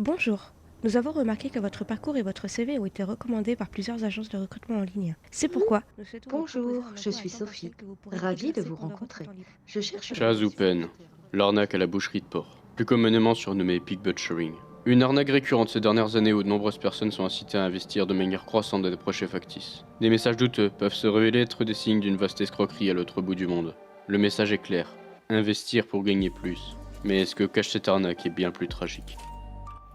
Bonjour. Nous avons remarqué que votre parcours et votre CV ont été recommandés par plusieurs agences de recrutement en ligne. C'est pourquoi nous souhaitons vous proposer Bonjour, un je emploi à suis temps partiel Sophie. que vous pourrez Ravie de exercer vous pendant votre rencontrer. temps libre. Je cherche une position de Chazopen, recruteur. l'arnaque à la boucherie de porc, plus communément surnommée pig butchering. Une arnaque récurrente ces dernières années où de nombreuses personnes sont incitées à investir de manière croissante dans des projets factices. Des messages douteux peuvent se révéler être des signes d'une vaste escroquerie à l'autre bout du monde. Le message est clair, investir pour gagner plus. Mais ce que cache cette arnaque est bien plus tragique.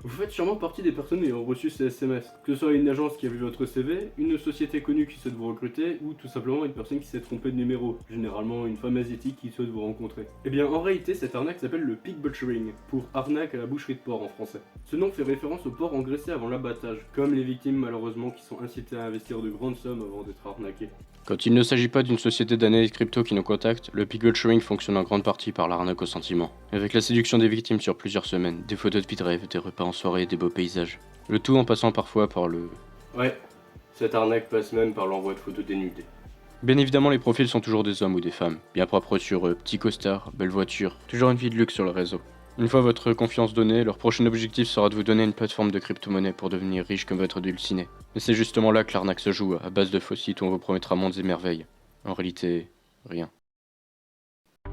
Vous faites sûrement partie des personnes ayant reçu ces SMS, que ce soit une agence qui a vu votre CV, une société connue qui souhaite vous recruter, ou tout simplement une personne qui s'est trompée de numéro, généralement une femme asiatique qui souhaite vous rencontrer. Eh bien en réalité cette arnaque s'appelle le pig butchering, pour arnaque à la boucherie de porc en français. Ce nom fait référence au porc engraissé avant l'abattage, comme les victimes malheureusement qui sont incitées à investir de grandes sommes avant d'être arnaquées. Quand il ne s'agit pas d'une société d'analyse crypto qui nous contacte, le pig butchering fonctionne en grande partie par l'arnaque au sentiment. Avec la séduction des victimes sur plusieurs semaines, des photos de vie de rêve, des repas en soirée et des beaux paysages. Le tout en passant parfois par le... Ouais, cette arnaque passe même par l'envoi de photos dénudées. Bien évidemment, les profils sont toujours des hommes ou des femmes, bien propres sur eux, petits costards, belles voitures, toujours une vie de luxe sur le réseau. Une fois votre confiance donnée, leur prochain objectif sera de vous donner une plateforme de crypto-monnaie pour devenir riche comme votre dulciné. Mais c'est justement là que l'arnaque se joue, à base de faux sites où on vous promettra mondes et merveilles. En réalité, rien.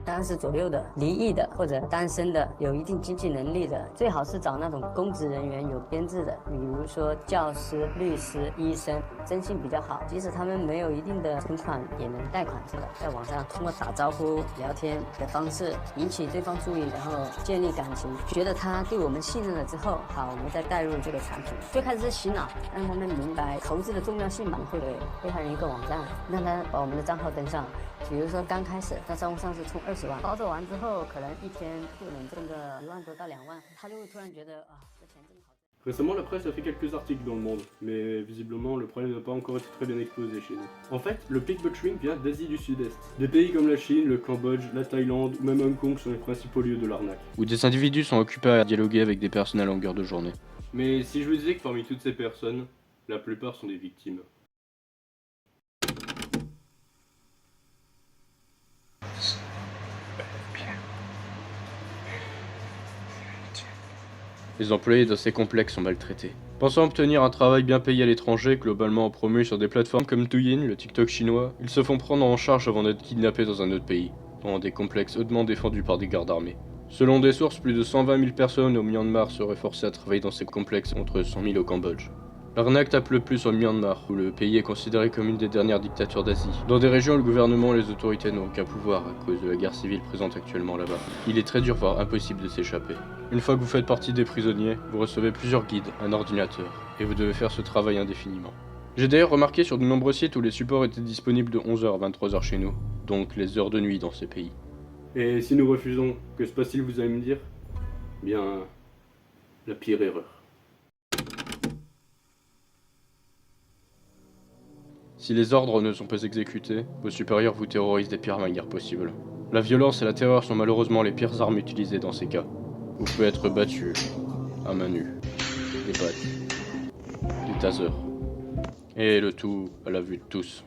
当然是左右的、离异的或者单身的、有一定经济能力的，最好是找那种公职人员有编制的，比如说教师、律师、医生，征信比较好。即使他们没有一定的存款，也能贷款出来。在网上通过打招呼、聊天的方式引起对方注意，然后建立感情，觉得他对我们信任了之后，好，我们再带入这个产品。最开始是洗脑，让他们明白投资的重要性嘛，会给被害人一个网站，让他把我们的账号登上。比如说刚开始在账户上是充20万，操作完之后可能一天就能挣个1万多到2万，他就会突然觉得啊，这钱真好。 Récemment, la presse a fait quelques articles dans le monde, mais visiblement le problème n'a pas encore été très bien exposé chez nous. En fait, le pig butchering vient d'Asie du Sud-Est. Des pays comme la Chine, le Cambodge, la Thaïlande ou même Hong Kong sont les principaux lieux de l'arnaque. Où des individus sont occupés à dialoguer avec des personnes à longueur de journée. Mais si je vous disais que parmi toutes ces personnes, la plupart sont des victimes. Les employés dans ces complexes sont maltraités. Pensant obtenir un travail bien payé à l'étranger, globalement promu sur des plateformes comme Douyin, le TikTok chinois, ils se font prendre en charge avant d'être kidnappés dans un autre pays, dans des complexes hautement défendus par des gardes armés. Selon des sources, plus de 120 000 personnes au Myanmar seraient forcées à travailler dans ces complexes, contre 100 000 au Cambodge. L'arnaque tape le plus au Myanmar, où le pays est considéré comme une des dernières dictatures d'Asie. Dans des régions où le gouvernement et les autorités n'ont aucun pouvoir à cause de la guerre civile présente actuellement là-bas, il est très dur voire impossible de s'échapper. Une fois que vous faites partie des prisonniers, vous recevez plusieurs guides, un ordinateur, et vous devez faire ce travail indéfiniment. J'ai d'ailleurs remarqué sur de nombreux sites où les supports étaient disponibles de 11h à 23h chez nous, donc les heures de nuit dans ces pays. Et si nous refusons, que se passe-t-il, vous allez me dire? Bien, la pire erreur. Si les ordres ne sont pas exécutés, vos supérieurs vous terrorisent des pires manières possibles. La violence et la terreur sont malheureusement les pires armes utilisées dans ces cas. Vous pouvez être battu, à main nue, des pattes, des tasers, et le tout à la vue de tous.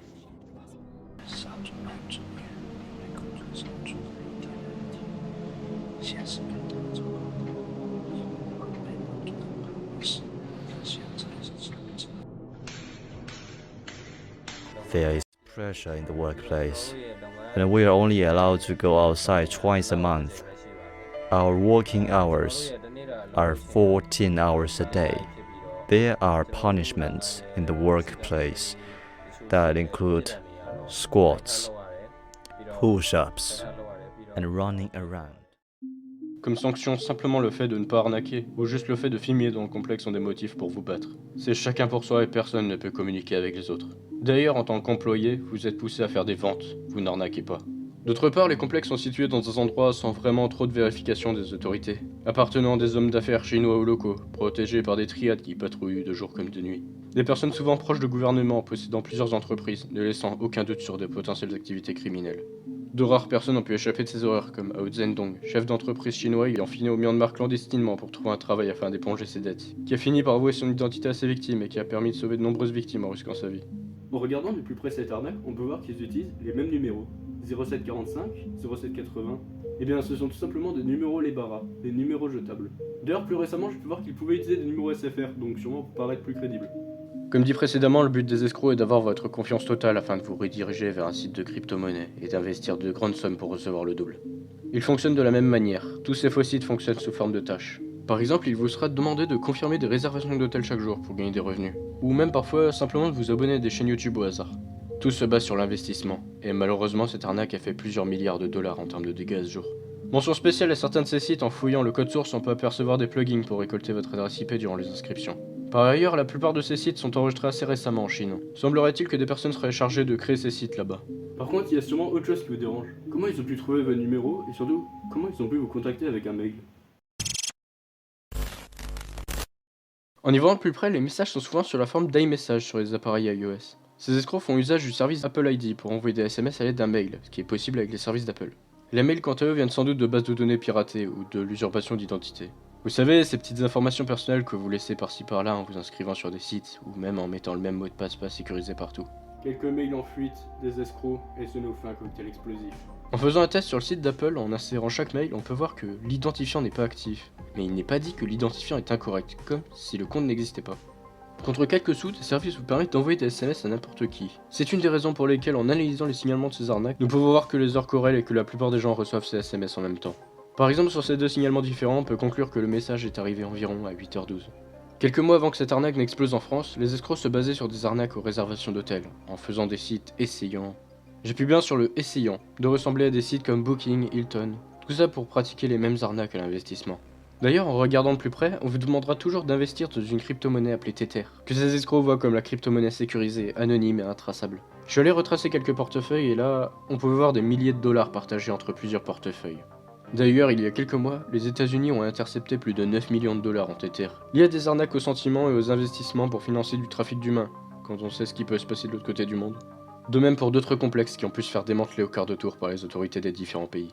There is pressure in the workplace, and we are only allowed to go outside twice a month. Our working hours are 14 hours a day. There are punishments in the workplace that include squats, push-ups, and running around. Comme sanction, simplement le fait de ne pas arnaquer, ou juste le fait de filmer dans le complexe sont des motifs pour vous battre. C'est chacun pour soi et personne ne peut communiquer avec les autres. D'ailleurs, en tant qu'employé, vous êtes poussé à faire des ventes, vous n'arnaquez pas. D'autre part, les complexes sont situés dans des endroits sans vraiment trop de vérification des autorités, appartenant à des hommes d'affaires chinois ou locaux, protégés par des triades qui patrouillent de jour comme de nuit. Des personnes souvent proches de gouvernements possédant plusieurs entreprises, ne laissant aucun doute sur de potentielles activités criminelles. De rares personnes ont pu échapper de ces horreurs, comme Hao Zhendong, chef d'entreprise chinois ayant fini au Myanmar clandestinement pour trouver un travail afin d'éponger ses dettes, qui a fini par avouer son identité à ses victimes et qui a permis de sauver de nombreuses victimes en risquant sa vie. En regardant de plus près cette arnaque, on peut voir qu'ils utilisent les mêmes numéros, 0745, 0780 Eh bien, ce sont tout simplement des numéros les barras, des numéros jetables. D'ailleurs, plus récemment, j'ai pu voir qu'ils pouvaient utiliser des numéros SFR, donc sûrement pour paraître plus crédible. Comme dit précédemment, le but des escrocs est d'avoir votre confiance totale afin de vous rediriger vers un site de crypto-monnaie et d'investir de grandes sommes pour recevoir le double. Ils fonctionnent de la même manière, tous ces faux sites fonctionnent sous forme de tâches. Par exemple, il vous sera demandé de confirmer des réservations d'hôtel chaque jour pour gagner des revenus, ou même parfois simplement de vous abonner à des chaînes YouTube au hasard. Tout se base sur l'investissement, et malheureusement cette arnaque a fait plusieurs milliards de dollars en termes de dégâts ce jour. Mention spéciale à certains de ces sites, en fouillant le code source, on peut apercevoir des plugins pour récolter votre adresse IP durant les inscriptions. Par ailleurs, la plupart de ces sites sont enregistrés assez récemment en Chine. Semblerait-il que des personnes seraient chargées de créer ces sites là-bas. Par contre, il y a sûrement autre chose qui vous dérange. Comment ils ont pu trouver vos numéros, et surtout, comment ils ont pu vous contacter avec un mail? En y voyant de plus près, les messages sont souvent sur la forme d'iMessage sur les appareils iOS. Ces escrocs font usage du service Apple ID pour envoyer des SMS à l'aide d'un mail, ce qui est possible avec les services d'Apple. Les mails quant à eux viennent sans doute de bases de données piratées ou de l'usurpation d'identité. Vous savez, ces petites informations personnelles que vous laissez par-ci par-là en vous inscrivant sur des sites, ou même en mettant le même mot de passe pas sécurisé partout. Quelques mails en fuite, des escrocs, et ce nous fait un cocktail explosif. En faisant un test sur le site d'Apple, en insérant chaque mail, on peut voir que l'identifiant n'est pas actif. Mais il n'est pas dit que l'identifiant est incorrect, comme si le compte n'existait pas. Contre quelques sous, des services vous permettent d'envoyer des SMS à n'importe qui. C'est une des raisons pour lesquelles, en analysant les signalements de ces arnaques, nous pouvons voir que les heures corrèlent et que la plupart des gens reçoivent ces SMS en même temps. Par exemple, sur ces deux signalements différents, on peut conclure que le message est arrivé environ à 8h12. Quelques mois avant que cette arnaque n'explose en France, les escrocs se basaient sur des arnaques aux réservations d'hôtels, en faisant des sites essayants. J'appuie bien sur le essayant, de ressembler à des sites comme Booking, Hilton, tout ça pour pratiquer les mêmes arnaques à l'investissement. D'ailleurs, en regardant de plus près, on vous demandera toujours d'investir dans une crypto-monnaie appelée Tether, que ces escrocs voient comme la crypto-monnaie sécurisée, anonyme et intraçable. Je suis allé retracer quelques portefeuilles et là, on pouvait voir des milliers de dollars partagés entre plusieurs portefeuilles. D'ailleurs, il y a quelques mois, les États-Unis ont intercepté plus de 9 millions de dollars en Tether. Il y a des arnaques aux sentiments et aux investissements pour financer du trafic d'humains, quand on sait ce qui peut se passer de l'autre côté du monde. De même pour d'autres complexes qui ont pu se faire démanteler au quart de tour par les autorités des différents pays.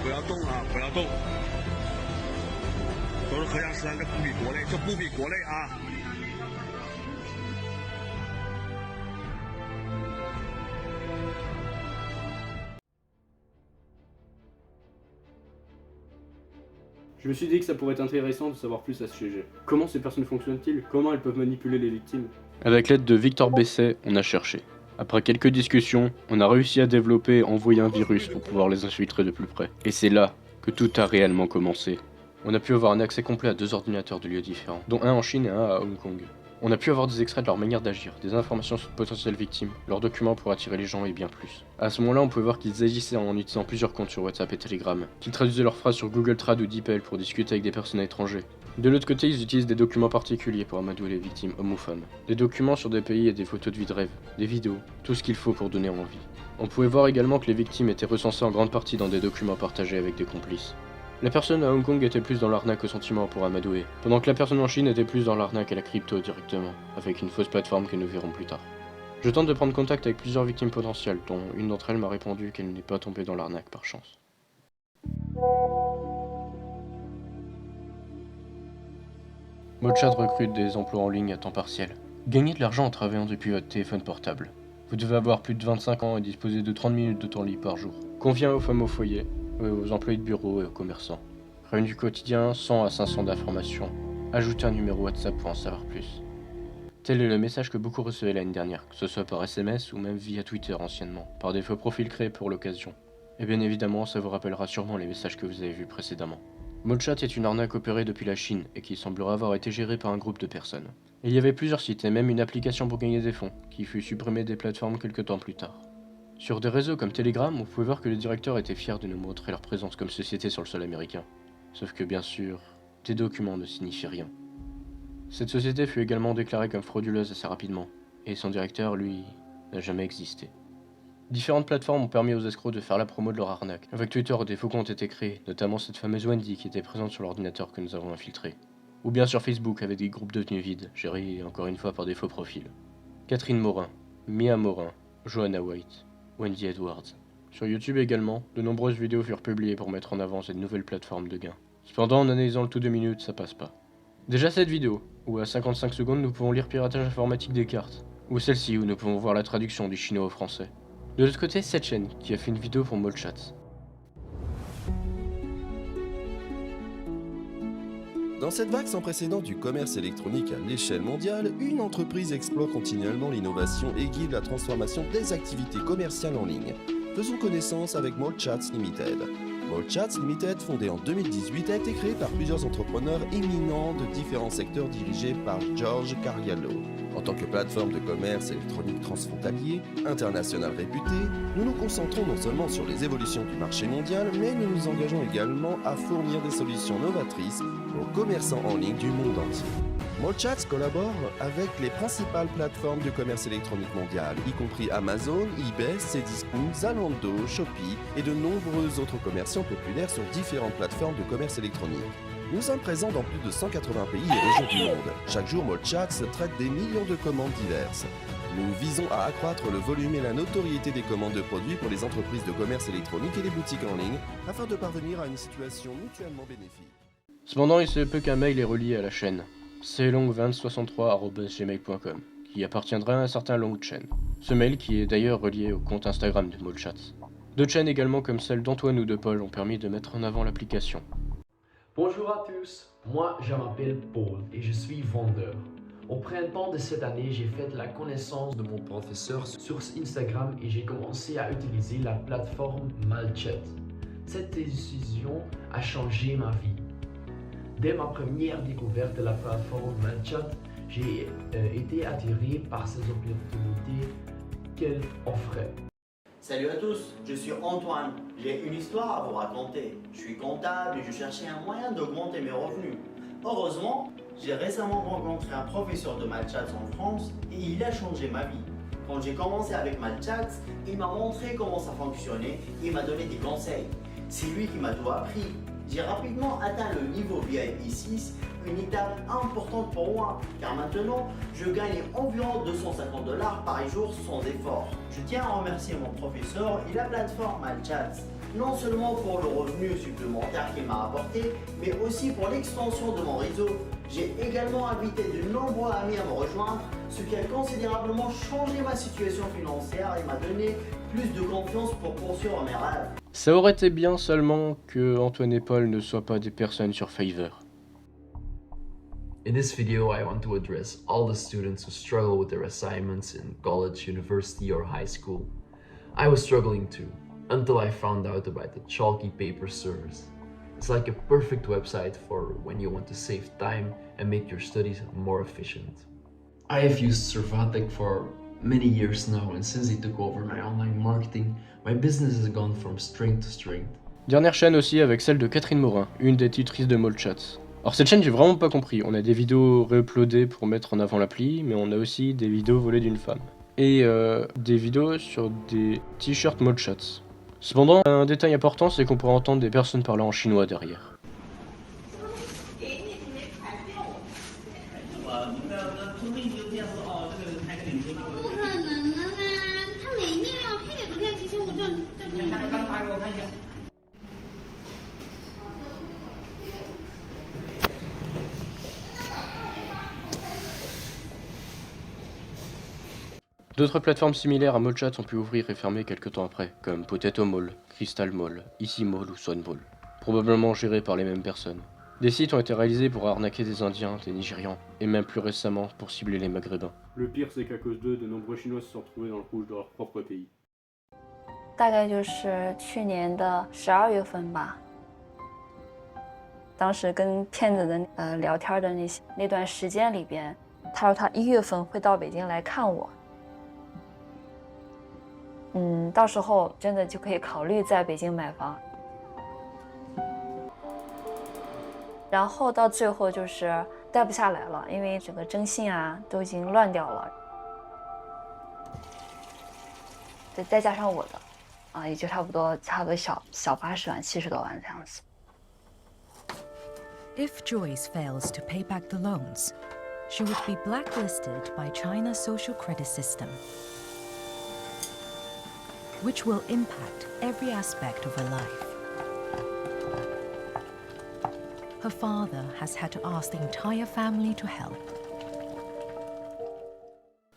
不要动啊！不要动，都是合家吃，这不比国内，这不比国内啊！Je me suis dit que ça pourrait être intéressant de savoir plus à ce sujet. Comment ces personnes fonctionnent-ils? Comment elles peuvent manipuler les victimes? Avec l'aide de Victor Besset, on a cherché. Après quelques discussions, on a réussi à développer et envoyer un virus pour pouvoir les infiltrer de plus près. Et c'est là que tout a réellement commencé. On a pu avoir un accès complet à 2 ordinateurs de lieux différents, dont un en Chine et un à Hong Kong. On a pu avoir des extraits de leur manière d'agir, des informations sur de potentielles victimes, leurs documents pour attirer les gens et bien plus. À ce moment-là, on pouvait voir qu'ils agissaient en utilisant plusieurs comptes sur WhatsApp et Telegram, qu'ils traduisaient leurs phrases sur Google Trad ou DeepL pour discuter avec des personnes à l'étranger. De l'autre côté, ils utilisent des documents particuliers pour amadouer les victimes hommes ou femmes. Des documents sur des pays et des photos de vie de rêve, des vidéos, tout ce qu'il faut pour donner envie. On pouvait voir également que les victimes étaient recensées en grande partie dans des documents partagés avec des complices. La personne à Hong Kong était plus dans l'arnaque au sentiment pour amadouer, pendant que la personne en Chine était plus dans l'arnaque à la crypto directement, avec une fausse plateforme que nous verrons plus tard. Je tente de prendre contact avec plusieurs victimes potentielles, dont une d'entre elles m'a répondu qu'elle n'est pas tombée dans l'arnaque par chance. Modchat recrute des emplois en ligne à temps partiel. Gagnez de l'argent en travaillant depuis votre téléphone portable. Vous devez avoir plus de 25 ans et disposer de 30 minutes de temps libre par jour. Convient aux femmes au foyer, aux employés de bureau et aux commerçants. Réunion du quotidien, 100 à 500 d'informations. Ajoutez un numéro WhatsApp pour en savoir plus. Tel est le message que beaucoup recevaient l'année dernière, que ce soit par SMS ou même via Twitter anciennement, par des faux profils créés pour l'occasion. Et bien évidemment, ça vous rappellera sûrement les messages que vous avez vus précédemment. Modchat est une arnaque opérée depuis la Chine et qui semblerait avoir été gérée par un groupe de personnes. Il y avait plusieurs sites et même une application pour gagner des fonds, qui fut supprimée des plateformes quelques temps plus tard. Sur des réseaux comme Telegram, on pouvait voir que les directeurs étaient fiers de nous montrer leur présence comme société sur le sol américain. Sauf que bien sûr, des documents ne signifient rien. Cette société fut également déclarée comme frauduleuse assez rapidement, et son directeur, lui, n'a jamais existé. Différentes plateformes ont permis aux escrocs de faire la promo de leur arnaque. Avec Twitter, des faux comptes ont été créés, notamment cette fameuse Wendy qui était présente sur l'ordinateur que nous avons infiltré. Ou bien sur Facebook avec des groupes devenus vides, gérés encore une fois par des faux profils. Catherine Morin, Mia Morin, Joanna White, Wendy Edwards. Sur YouTube également, de nombreuses vidéos furent publiées pour mettre en avant cette nouvelle plateforme de gains. Cependant, en analysant le tout 2 minutes, ça passe pas. Déjà cette vidéo, où à 55 secondes nous pouvons lire piratage informatique des cartes, ou celle-ci où nous pouvons voir la traduction du chinois au français. De l'autre côté, cette chaîne qui a fait une vidéo pour Molchat. Dans cette vague sans précédent du commerce électronique à l'échelle mondiale, une entreprise exploite continuellement l'innovation et guide la transformation des activités commerciales en ligne. Faisons connaissance avec Molchats Limited. Molchats Limited, fondé en 2018, a été créé par plusieurs entrepreneurs éminents de différents secteurs dirigés par George Cariello. En tant que plateforme de commerce électronique transfrontalier, international réputé, nous nous concentrons non seulement sur les évolutions du marché mondial, mais nous nous engageons également à fournir des solutions novatrices aux commerçants en ligne du monde entier. Molchats collabore avec les principales plateformes de commerce électronique mondial, y compris Amazon, eBay, Cdiscount, Zalando, Shopee et de nombreux autres commerçants populaires sur différentes plateformes de commerce électronique. Nous sommes présents dans plus de 180 pays et régions du monde. Chaque jour, Molchats traite des millions de commandes diverses. Nous visons à accroître le volume et la notoriété des commandes de produits pour les entreprises de commerce électronique et les boutiques en ligne, afin de parvenir à une situation mutuellement bénéfique. Cependant, il se peut qu'un mail est relié à la chaîne, celong2063@gmail.com, qui appartiendra à un certain Longchen. Ce mail qui est d'ailleurs relié au compte Instagram de Molchats. D'autres chaînes également comme celle d'Antoine ou de Paul ont permis de mettre en avant l'application. Bonjour à tous, moi je m'appelle Paul et je suis vendeur. Au printemps de cette année, j'ai fait la connaissance de mon professeur sur Instagram et j'ai commencé à utiliser la plateforme Molchat. Cette décision a changé ma vie. Dès ma première découverte de la plateforme Molchat, j'ai été attiré par ces opportunités qu'elle offrait. Salut à tous, je suis Antoine. J'ai une histoire à vous raconter. Je suis comptable et je cherchais un moyen d'augmenter mes revenus. Heureusement, j'ai récemment rencontré un professeur de Molchat en France et il a changé ma vie. Quand j'ai commencé avec Molchat, il m'a montré comment ça fonctionnait et m'a donné des conseils. C'est lui qui m'a tout appris. J'ai rapidement atteint le niveau VIP 6, une étape importante pour moi, car maintenant, je gagne environ 250 $ par jour sans effort. Je tiens à remercier mon professeur et la plateforme Molchat, non seulement pour le revenu supplémentaire qu'il m'a apporté, mais aussi pour l'extension de mon réseau. J'ai également invité de nombreux amis à me rejoindre, ce qui a considérablement changé ma situation financière et m'a donné plus de confiance pour poursuivre mes rêves. Ça aurait été bien seulement que Antoine et Paul ne soient pas des personnes sur Fiverr. In this video, I want to address all the students who struggle with their assignments in college, university, or high school. I was struggling too, until I found out about the Chalky Paper service. It's like a perfect website for when you want to save time and make your studies more efficient. I have used Servatek for many years now, and since they took over my online marketing, my business has gone from strength to strength. Dernière chaîne aussi avec celle de Catherine Morin, une des tutrices de Molchat. Alors cette chaîne j'ai vraiment pas compris, on a des vidéos réuploadées pour mettre en avant l'appli, mais on a aussi des vidéos volées d'une femme. Et des vidéos sur des t-shirts Molchat. Cependant, un détail important c'est qu'on pourrait entendre des personnes parlant en chinois derrière. D'autres plateformes similaires à Molchat ont pu ouvrir et fermer quelques temps après, comme Potato Mall, Crystal Mall, Easy Mall ou Swan Mall, probablement gérés par les mêmes personnes. Des sites ont été réalisés pour arnaquer des Indiens, des Nigérians, et même plus récemment pour cibler les Maghrébins. Le pire, c'est qu'à cause d'eux, de nombreux Chinois se sont retrouvés dans le rouge de leur propre pays. 大概就是去年的12月份吧。当时跟骗子的聊天的那段时间里边，他说他1月份会到北京来看我。到时候真的就可以考虑在北京买房。然后到最后就是待不下来了，因为整个征信啊都已经乱掉了，再加上我的，也就差不多小80万、70多万这样子。If Joyce fails to pay back the loans, she would be blacklisted by China's social credit system, which will impact every aspect of her life. Her father has had to ask the entire family to help.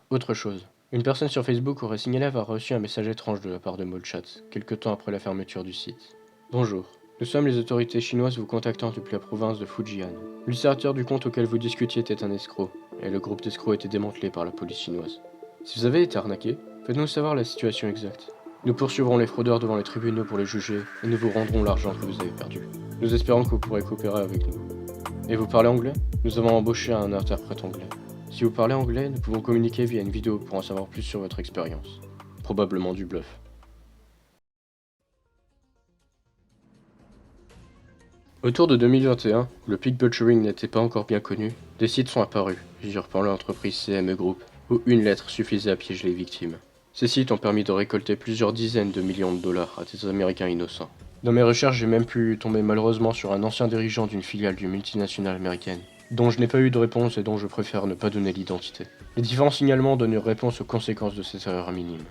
Autre chose. Une personne sur Facebook aurait signalé avoir reçu un message étrange de la part de Molchat, quelque temps après la fermeture du site. Bonjour. Nous sommes les autorités chinoises vous contactant depuis la province de Fujian. L'utilisateur du compte auquel vous discutiez était un escroc, et le groupe d'escrocs a été démantelé par la police chinoise. Si vous avez été arnaqué, faites-nous savoir la situation exacte. Nous poursuivrons les fraudeurs devant les tribunaux pour les juger, et nous vous rendrons l'argent que vous avez perdu. Nous espérons que vous pourrez coopérer avec nous. Et vous parlez anglais? Nous avons embauché un interprète anglais. Si vous parlez anglais, nous pouvons communiquer via une vidéo pour en savoir plus sur votre expérience. Probablement du bluff. Autour de 2021, où le peak butchering n'était pas encore bien connu, des sites sont apparus, usurpant l'entreprise CME Group, où une lettre suffisait à piéger les victimes. Ces sites ont permis de récolter plusieurs dizaines de millions de dollars à des Américains innocents. Dans mes recherches, j'ai même pu tomber malheureusement sur un ancien dirigeant d'une filiale d'une multinationale américaine, dont je n'ai pas eu de réponse et dont je préfère ne pas donner l'identité. Les différents signalements donnent une réponse aux conséquences de cette erreur minime.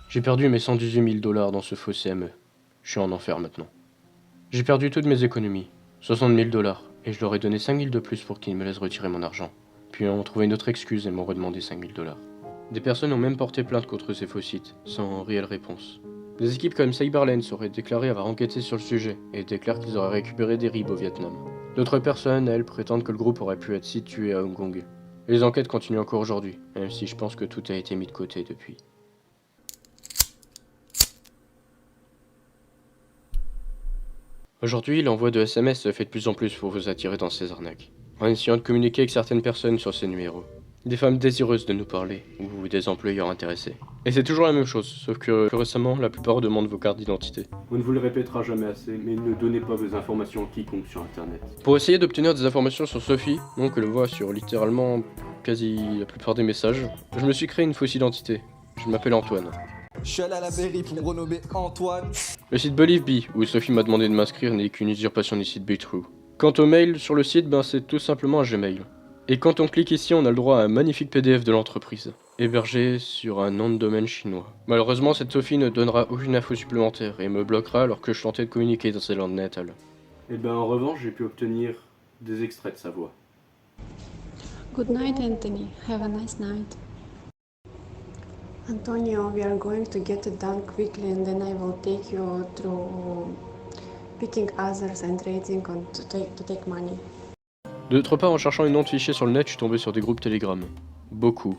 J'ai perdu mes 118 000 dollars dans ce faux CME. Je suis en enfer maintenant. J'ai perdu toutes mes économies, 60 000 dollars, et je leur ai donné 5 000 de plus pour qu'ils me laissent retirer mon argent. Puis ils ont trouvé une autre excuse et m'ont redemandé 5 000 dollars. Des personnes ont même porté plainte contre ces faux sites, sans réelle réponse. Des équipes comme Cyberlens auraient déclaré avoir enquêté sur le sujet, et déclarent qu'ils auraient récupéré des RIB au Vietnam. D'autres personnes, elles, prétendent que le groupe aurait pu être situé à Hong Kong. Les enquêtes continuent encore aujourd'hui, même si je pense que tout a été mis de côté depuis. Aujourd'hui, l'envoi de SMS se fait de plus en plus pour vous attirer dans ces arnaques, en essayant de communiquer avec certaines personnes sur ces numéros. Des femmes désireuses de nous parler, ou des employeurs intéressés. Et c'est toujours la même chose, sauf que récemment, la plupart demandent vos cartes d'identité. On ne vous le répétera jamais assez, mais ne donnez pas vos informations à quiconque sur internet. Pour essayer d'obtenir des informations sur Sophie, donc le voit sur littéralement quasi la plupart des messages, je me suis créé une fausse identité. Je m'appelle Antoine. Je suis allé à la mairie pour me renommer Antoine. Le site Believe Me, où Sophie m'a demandé de m'inscrire, n'est qu'une usurpation du site BeTrue. Quant au mail sur le site, c'est tout simplement un Gmail. Et quand on clique ici, on a le droit à un magnifique PDF de l'entreprise, hébergé sur un nom de domaine chinois. Malheureusement, cette Sophie ne donnera aucune info supplémentaire et me bloquera alors que je tentais de communiquer dans ses langues natales. Et en revanche, j'ai pu obtenir des extraits de sa voix. Good night, Anthony. Have a nice night. Antonio, we are going to get it done quickly and then I will take you through picking others and rating on to take money. D'autre part, en cherchant une nom de fichier sur le net, je suis tombé sur des groupes Telegram. Beaucoup.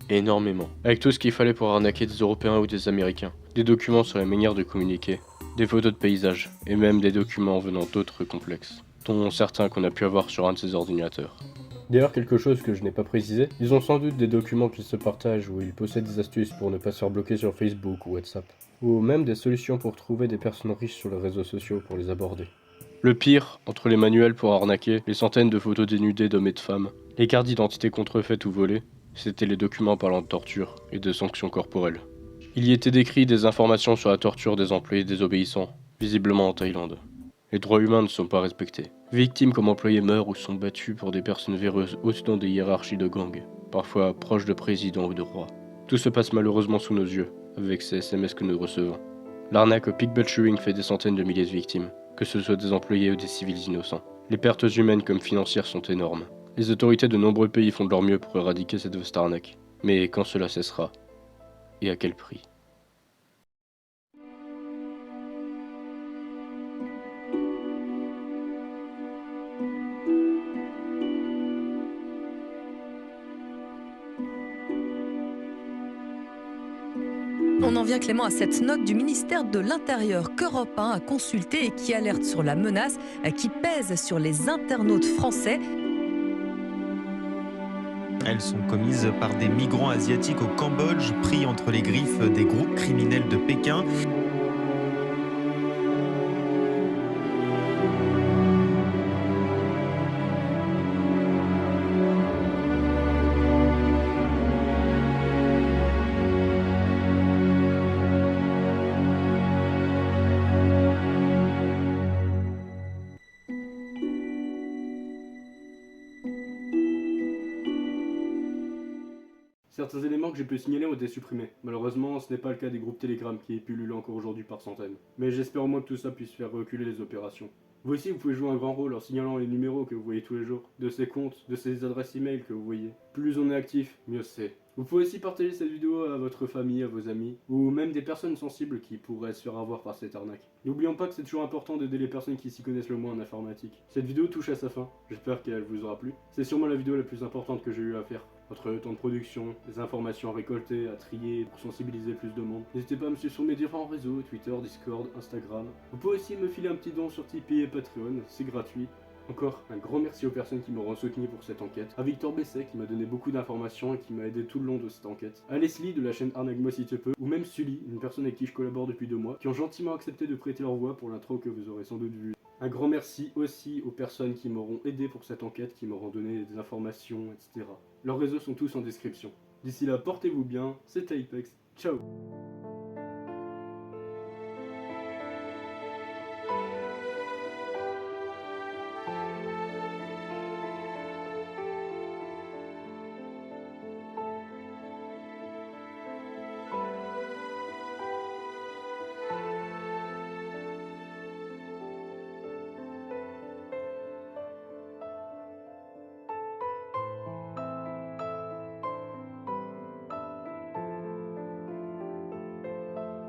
Énormément. Avec tout ce qu'il fallait pour arnaquer des Européens ou des Américains. Des documents sur la manière de communiquer. Des photos de paysages. Et même des documents venant d'autres complexes. Dont certains qu'on a pu avoir sur un de ces ordinateurs. D'ailleurs, quelque chose que je n'ai pas précisé, ils ont sans doute des documents qu'ils se partagent où ils possèdent des astuces pour ne pas se faire bloquer sur Facebook ou WhatsApp. Ou même des solutions pour trouver des personnes riches sur les réseaux sociaux pour les aborder. Le pire, entre les manuels pour arnaquer, les centaines de photos dénudées d'hommes et de femmes, les cartes d'identité contrefaites ou volées, c'était les documents parlant de torture et de sanctions corporelles. Il y était décrit des informations sur la torture des employés désobéissants, visiblement en Thaïlande. Les droits humains ne sont pas respectés. Victimes comme employés meurent ou sont battus pour des personnes véreuses hautes dans des hiérarchies de gangs, parfois proches de présidents ou de rois. Tout se passe malheureusement sous nos yeux, avec ces SMS que nous recevons. L'arnaque au peak butchering fait des centaines de milliers de victimes, que ce soit des employés ou des civils innocents. Les pertes humaines comme financières sont énormes. Les autorités de nombreux pays font de leur mieux pour éradiquer cette vaste arnaque. Mais quand cela cessera? Et à quel prix? On en vient, Clément, à cette note du ministère de l'Intérieur qu'Europe 1 a consultée et qui alerte sur la menace qui pèse sur les internautes français. Elles sont commises par des migrants asiatiques au Cambodge, pris entre les griffes des groupes criminels de Pékin. Certains éléments que j'ai pu signaler ont été supprimés. Malheureusement, ce n'est pas le cas des groupes Telegram qui pullulent encore aujourd'hui par centaines. Mais j'espère au moins que tout ça puisse faire reculer les opérations. Vous aussi, vous pouvez jouer un grand rôle en signalant les numéros que vous voyez tous les jours, de ces comptes, de ces adresses email que vous voyez. Plus on est actif, mieux c'est. Vous pouvez aussi partager cette vidéo à votre famille, à vos amis, ou même des personnes sensibles qui pourraient se faire avoir par cette arnaque. N'oublions pas que c'est toujours important d'aider les personnes qui s'y connaissent le moins en informatique. Cette vidéo touche à sa fin, j'espère qu'elle vous aura plu. C'est sûrement la vidéo la plus importante que j'ai eu à faire. Entre le temps de production, les informations à récolter, à trier pour sensibiliser plus de monde. N'hésitez pas à me suivre sur mes différents réseaux, Twitter, Discord, Instagram. Vous pouvez aussi me filer un petit don sur Tipeee et Patreon, c'est gratuit. Encore un grand merci aux personnes qui m'auront soutenu pour cette enquête, à Victor Besset qui m'a donné beaucoup d'informations et qui m'a aidé tout le long de cette enquête, à Leslie de la chaîne Arnagmo si tu peux, ou même Sully, une personne avec qui je collabore depuis 2 mois, qui ont gentiment accepté de prêter leur voix pour l'intro que vous aurez sans doute vu. Un grand merci aussi aux personnes qui m'auront aidé pour cette enquête, qui m'auront donné des informations, etc. Leurs réseaux sont tous en description. D'ici là, portez-vous bien, c'était Apex, ciao.